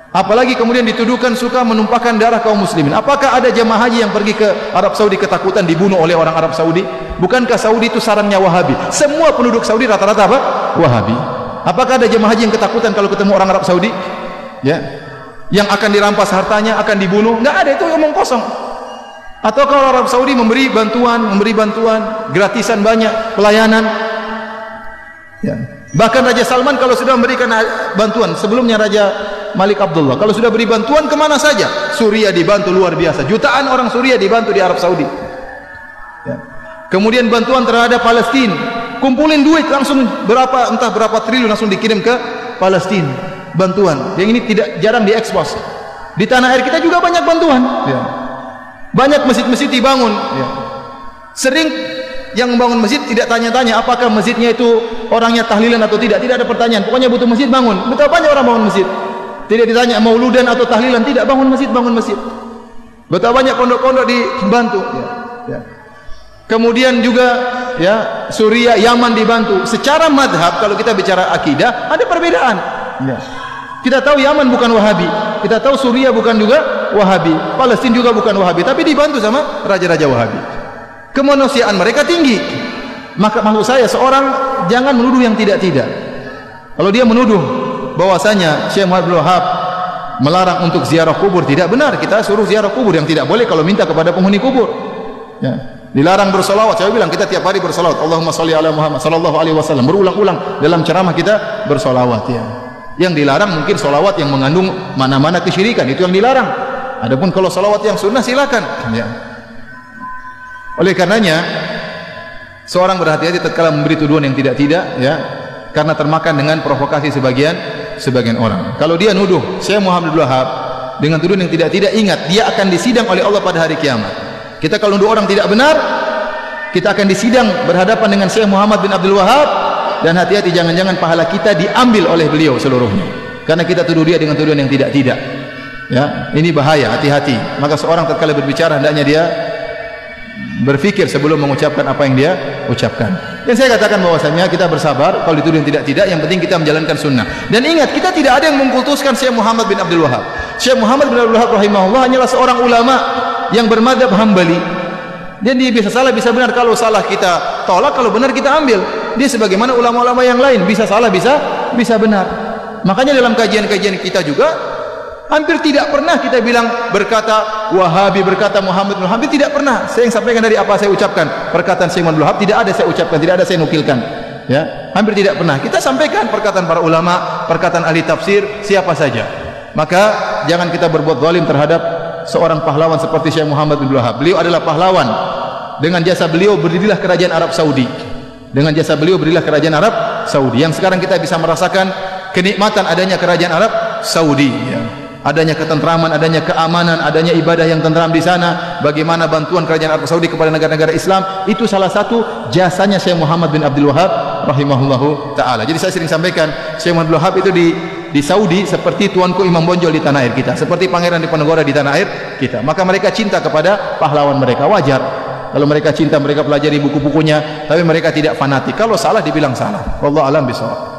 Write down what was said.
Apalagi kemudian dituduhkan suka menumpahkan darah kaum muslimin. Apakah ada jemaah haji yang pergi ke Arab Saudi ketakutan dibunuh oleh orang Arab Saudi? Bukankah Saudi itu sarangnya Wahabi? Semua penduduk Saudi rata-rata apa? Wahabi. Apakah ada jemaah haji yang ketakutan kalau ketemu orang Arab Saudi? Ya, yang akan dirampas hartanya, akan dibunuh? Enggak ada, itu omong kosong. Atau kalau Arab Saudi memberi bantuan gratisan banyak, pelayanan. Ya. Bahkan Raja Salman kalau sudah memberikan bantuan, sebelumnya Raja Malik Abdullah, kalau sudah beri bantuan kemana saja, Suriah dibantu luar biasa, jutaan orang Suriah dibantu di Arab Saudi. Ya. Kemudian bantuan terhadap Palestina, kumpulin duit langsung entah berapa triliun langsung dikirim ke Palestina, bantuan. Yang ini jarang diekspos. Di tanah air kita juga banyak bantuan. Ya. Banyak masjid-masjid dibangun. Ya. Sering yang membangun masjid tidak tanya-tanya apakah masjidnya itu orangnya tahlilan atau tidak ada pertanyaan, pokoknya butuh masjid bangun. Betapa banyak orang bangun masjid, tidak ditanya mauludan atau tahlilan, tidak, bangun masjid. Betapa banyak pondok-pondok dibantu. Ya. Kemudian juga ya Suriah, Yaman dibantu. Secara madhab kalau kita bicara akidah ada perbedaan. Ya. Kita tahu Yaman bukan Wahabi, kita tahu Suriah bukan juga Wahabi, Palestina juga bukan Wahabi, tapi dibantu sama raja-raja Wahabi. Kemanusiaan mereka tinggi. Maka maksud saya, seorang jangan menuduh yang tidak-tidak. Kalau dia menuduh bahwasanya Syekh Muhammad bin Wahab melarang untuk ziarah kubur, tidak benar. Kita suruh ziarah kubur, yang tidak boleh kalau minta kepada penghuni kubur. Ya. Dilarang bersolawat. Saya bilang kita tiap hari bersolawat. Allahumma sholli ala Muhammad sallallahu alaihi wasallam. Berulang-ulang dalam ceramah kita bersolawat. Ya. Yang dilarang mungkin solawat yang mengandung mana-mana kesyirikan, itu yang dilarang. Adapun kalau solawat yang sunnah silakan. Ya. Oleh karenanya seorang berhati-hati tatkala memberi tuduhan yang tidak-tidak, ya, karena termakan dengan provokasi sebagian orang. Kalau dia nuduh Syekh Muhammad bin Wahab dengan tuduhan yang tidak-tidak, ingat dia akan disidang oleh Allah pada hari kiamat. Kita kalau nuduh orang tidak benar, kita akan disidang berhadapan dengan Syekh Muhammad bin Abdul Wahab, dan hati-hati jangan-jangan pahala kita diambil oleh beliau seluruhnya karena kita tuduh dia dengan tuduhan yang tidak-tidak. Ya, ini bahaya, hati-hati. Maka seorang tatkala berbicara hendaknya dia berfikir sebelum mengucapkan apa yang dia ucapkan. Dan saya katakan bahwasanya kita bersabar kalau dituduh tidak, yang penting kita menjalankan sunnah. Dan ingat, kita tidak ada yang mengkultuskan Syekh Muhammad bin Abdul Wahab. Syekh Muhammad bin Abdul Wahab rahimahullah hanyalah seorang ulama yang bermadzhab Hambali. Dan dia bisa salah bisa benar. Kalau salah kita tolak, kalau benar kita ambil. Dia sebagaimana ulama-ulama yang lain, bisa salah bisa benar. Makanya dalam kajian-kajian kita juga hampir tidak pernah kita bilang berkata Wahabi, berkata Muhammad bin Wahab, tidak pernah. Saya yang sampaikan dari apa saya ucapkan. Perkataan Syekh Muhammad bin Wahab tidak ada saya ucapkan, tidak ada saya nukilkan. Ya, hampir tidak pernah. Kita sampaikan perkataan para ulama, perkataan ahli tafsir, siapa saja. Maka jangan kita berbuat zalim terhadap seorang pahlawan seperti Syekh Muhammad bin Wahab. Beliau adalah pahlawan. Dengan jasa beliau berdirilah kerajaan Arab Saudi. Dengan jasa beliau berdirilah kerajaan Arab Saudi. Yang sekarang kita bisa merasakan kenikmatan adanya kerajaan Arab Saudi. Ya. Adanya ketentraman, adanya keamanan, adanya ibadah yang tentram di sana. Bagaimana bantuan kerajaan Arab Saudi kepada negara-negara Islam, itu salah satu jasanya Syekh Muhammad bin Abdul Wahab rahimahullahu taala. Jadi saya sering sampaikan, Syekh Muhammad bin Wahab itu di Saudi seperti tuanku Imam Bonjol di tanah air kita, seperti Pangeran Diponegoro di tanah air kita. Maka mereka cinta kepada pahlawan mereka, wajar. Kalau mereka cinta, mereka pelajari buku-bukunya, tapi mereka tidak fanatik. Kalau salah dibilang salah. Wallahu a'lam bishawab.